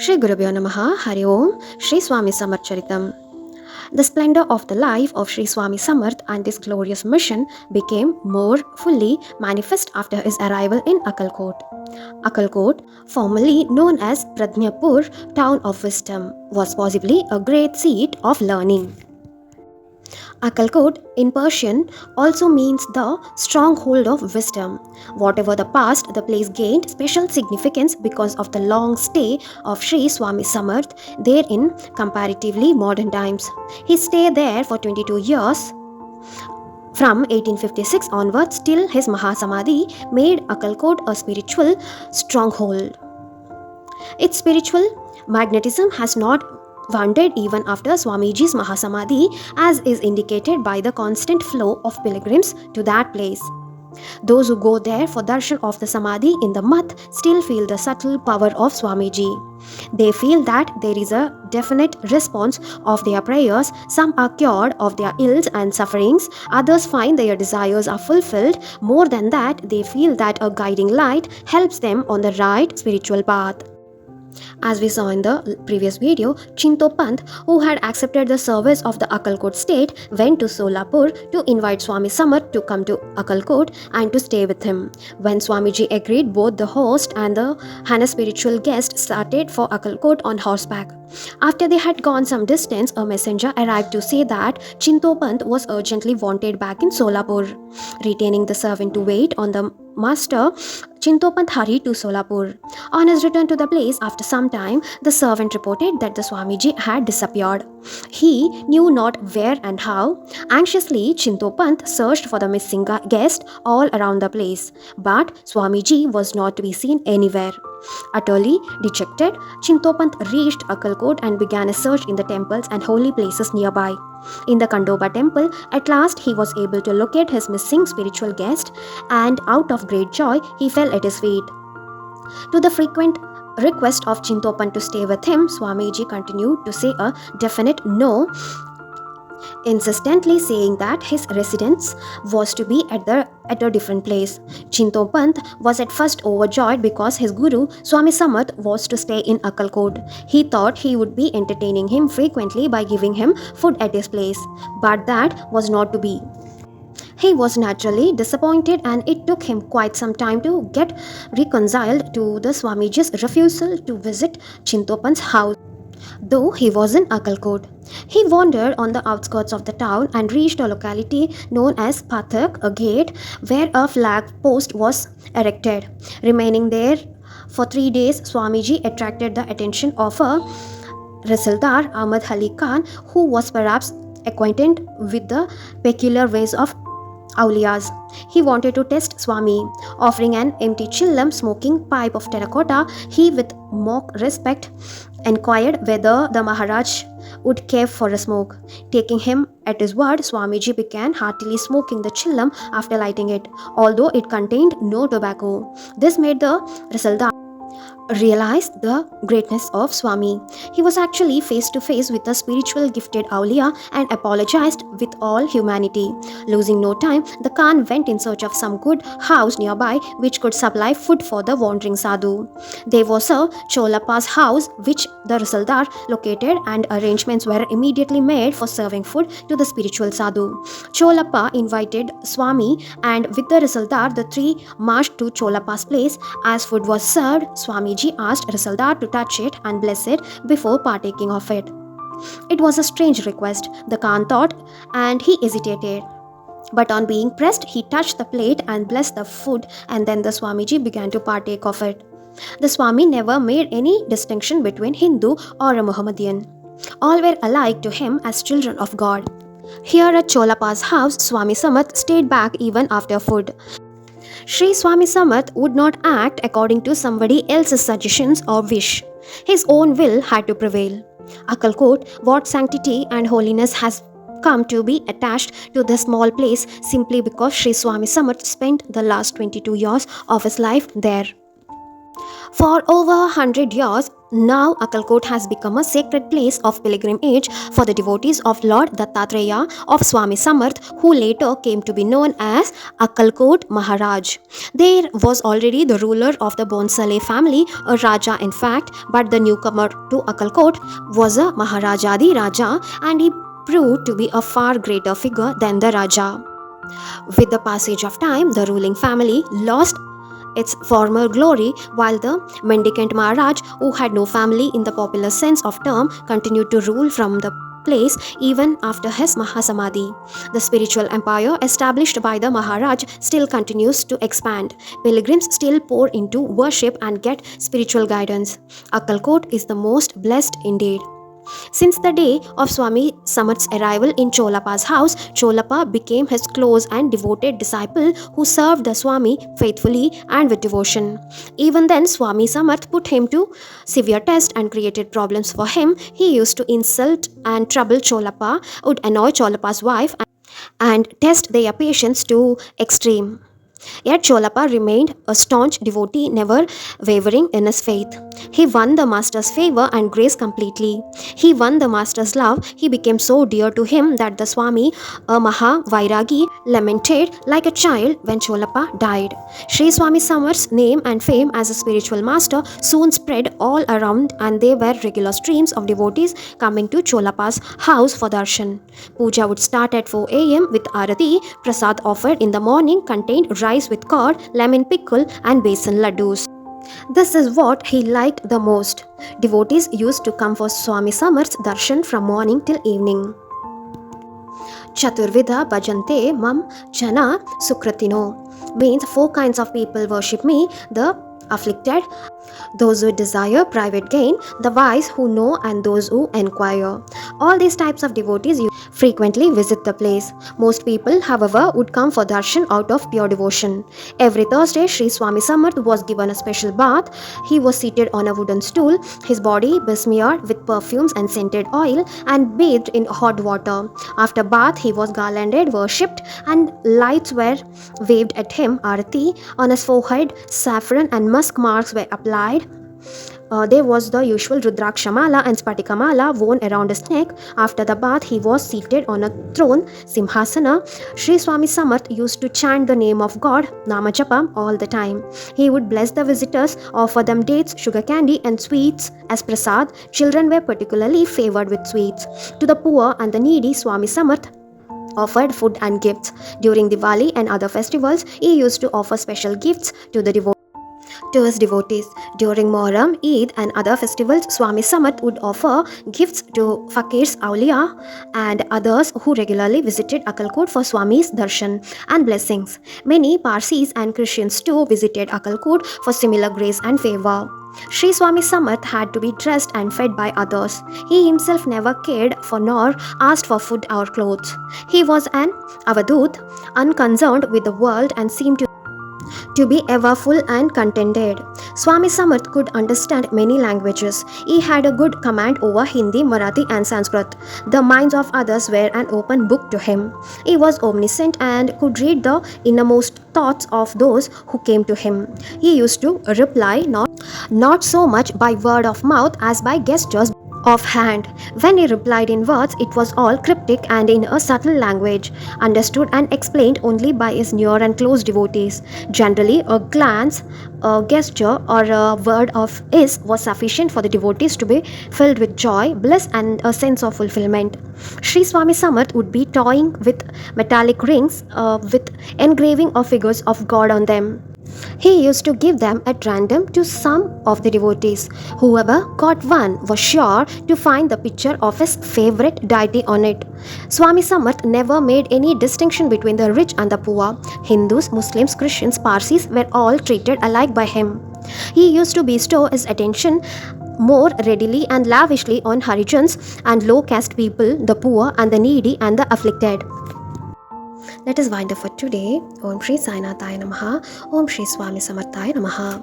Shri Gurubhyo Namaha, Hari Om, Shri Swami Samarth Charitham. The splendor of the life of Shri Swami Samarth and his glorious mission became more fully manifest after his arrival in Akkalkot. Akkalkot, formerly known as Pradnyapur, town of wisdom, was possibly a great seat of learning. Akkalkot in Persian also means the stronghold of wisdom. Whatever the past, the place gained special significance because of the long stay of Sri Swami Samarth there in comparatively modern times. He stayed there for 22 years. From 1856 onwards till his Mahasamadhi made Akkalkot a spiritual stronghold. Its spiritual magnetism has not wandered even after Swamiji's Mahasamadhi, as is indicated by the constant flow of pilgrims to that place. Those who go there for darshan of the Samadhi in the Math still feel the subtle power of Swamiji. They feel that there is a definite response of their prayers. Some are cured of their ills and sufferings, others find their desires are fulfilled. More than that, they feel that a guiding light helps them on the right spiritual path. As we saw in the previous video, Chinto Pant, who had accepted the service of the Akkalkot state, went to Solapur to invite Swami Samarth to come to Akkalkot and to stay with him. When Swamiji agreed, both the host and the Hana spiritual guest started for Akkalkot on horseback. After they had gone some distance, a messenger arrived to say that Chinto Pant was urgently wanted back in Solapur. Retaining the servant to wait on the master, Chinto Pant hurried to Solapur. On his return to the place, after some time, the servant reported that the Swamiji had disappeared. He knew not where and how. Anxiously, Chinto Pant searched for the missing guest all around the place, but Swamiji was not to be seen anywhere. Utterly dejected, Chinto Pant reached Akkalkot and began a search in the temples and holy places nearby. In the Kandoba temple, at last he was able to locate his missing spiritual guest, and out of great joy, he fell at his feet. To the frequent request of Chinto Pant to stay with him, Swamiji continued to say a definite no, insistently saying that his residence was to be at a different place. Chinto Pant was at first overjoyed because his guru Swami Samarth was to stay in Akkalkot. He thought he would be entertaining him frequently by giving him food at his place, but that was not to be. He was naturally disappointed, and it took him quite some time to get reconciled to the Swamiji's refusal to visit Chinto Pant's house. Though he was in Akkalkot, he wandered on the outskirts of the town and reached a locality known as Pathak, a gate where a flag post was erected. Remaining there for 3 days, Swamiji attracted the attention of a Rasildar, Ahmad Ali Khan, who was perhaps acquainted with the peculiar ways of Auliyas. He wanted to test Swami. Offering an empty chillam smoking pipe of terracotta, he with mock respect inquired whether the Maharaj would care for a smoke. Taking him at his word, Swamiji began heartily smoking the chillam after lighting it, although it contained no tobacco. This made the Rasildar realized the greatness of Swami. He was actually face to face with a spiritual gifted Auliya and apologized with all humanity. Losing no time, the Khan went in search of some good house nearby which could supply food for the wandering sadhu. There was a Cholappa's house which the Rasildar located, and arrangements were immediately made for serving food to the spiritual sadhu. Cholappa invited Swami, and with the Rasildar, the three marched to Cholappa's place. As food was served, Swamiji asked Rasildar to touch it and bless it before partaking of it. It was a strange request, the Khan thought, and he hesitated. But on being pressed, he touched the plate and blessed the food, and then the Swamiji began to partake of it. The Swami never made any distinction between Hindu or a Mohammedan. All were alike to him as children of God. Here at Cholappa's house, Swami Samarth stayed back even after food. Sri Swami Samarth would not act according to somebody else's suggestions or wish. His own will had to prevail. Akkalkot, what sanctity and holiness has come to be attached to this small place simply because Sri Swami Samarth spent the last 22 years of his life there. For over 100 years, now Akkalkot has become a sacred place of pilgrimage for the devotees of Lord Dattatreya of Swami Samarth, who later came to be known as Akkalkot Maharaj. There was already the ruler of the Bonsale family, a Raja in fact, but the newcomer to Akkalkot was a Maharajadi Raja, and he proved to be a far greater figure than the Raja. With the passage of time, the ruling family lost its former glory, while the mendicant Maharaj, who had no family in the popular sense of term, continued to rule from the place even after his Mahasamadhi. The spiritual empire established by the Maharaj still continues to expand. Pilgrims still pour into worship and get spiritual guidance. Akkalkot is the most blessed indeed. Since the day of Swami Samarth's arrival in Cholapa's house, Cholapa became his close and devoted disciple who served the Swami faithfully and with devotion. Even then, Swami Samarth put him to severe test and created problems for him. He used to insult and trouble Cholapa, would annoy Cholapa's wife, and test their patience to extreme. Yet Cholapa remained a staunch devotee, never wavering in his faith. He won the master's favor and grace completely. He won the master's love. He became so dear to him that the Swami, a Maha Vairagi, lamented like a child when Cholapa died. Sri Swami Samarth's name and fame as a spiritual master soon spread all around, and there were regular streams of devotees coming to Cholapa's house for darshan. Puja would start at 4 a.m. with arati. Prasad offered in the morning contained rice with curd, lemon pickle, and besan laddus. This is what he liked the most. Devotees used to come for Swami Samarth's darshan from morning till evening. Chaturvidha bhajante mam jana sukratino means 4 kinds of people worship me: the afflicted, those who desire private gain, the wise who know, and those who inquire. All these types of devotees frequently visit the place. Most people, however, would come for darshan out of pure devotion. Every Thursday, Sri Swami Samarth was given a special bath. He was seated on a wooden stool, his body besmeared with perfumes and scented oil, and bathed in hot water. After bath, he was garlanded, worshipped, and lights were waved at him, arati. On his forehead, saffron and musk marks were applied. There was the usual Rudrakshamala and Spatikamala worn around his neck. After the bath, he was seated on a throne, Simhasana. Sri Swami Samarth used to chant the name of God, Namajapa, all the time. He would bless the visitors, offer them dates, sugar candy, and sweets as prasad. Children were particularly favored with sweets. To the poor and the needy, Swami Samarth offered food and gifts. During Diwali and other festivals, he used to offer special gifts to his devotees. During Muharram, Eid, and other festivals, Swami Samarth would offer gifts to fakirs, awliya, and others who regularly visited Akkalkot for Swami's darshan and blessings. Many Parsis and Christians too visited Akkalkot for similar grace and favor. Sri Swami Samarth had to be dressed and fed by others. He himself never cared for nor asked for food or clothes. He was an avadut, unconcerned with the world, and seemed to be ever full and contented. Swami Samarth could understand many languages. He had a good command over Hindi, Marathi, and Sanskrit. The minds of others were an open book to him. He was omniscient and could read the innermost thoughts of those who came to him. He used to reply not so much by word of mouth as by gestures of hand. When he replied in words, it was all cryptic and in a subtle language, understood and explained only by his near and close devotees. Generally, a glance, a gesture, or a word of his was sufficient for the devotees to be filled with joy, bliss, and a sense of fulfillment. Sri Swami Samarth would be toying with metallic rings with engraving of figures of God on them. He used to give them at random to some of the devotees. Whoever got one was sure to find the picture of his favorite deity on it. Swami Samarth never made any distinction between the rich and the poor. Hindus, Muslims, Christians, Parsis were all treated alike by him. He used to bestow his attention more readily and lavishly on Harijans and low caste people, the poor and the needy and the afflicted. Let us wind up for today. Om Shri Sainathaya Namaha. Om Shri Swami Samarthaya Namaha.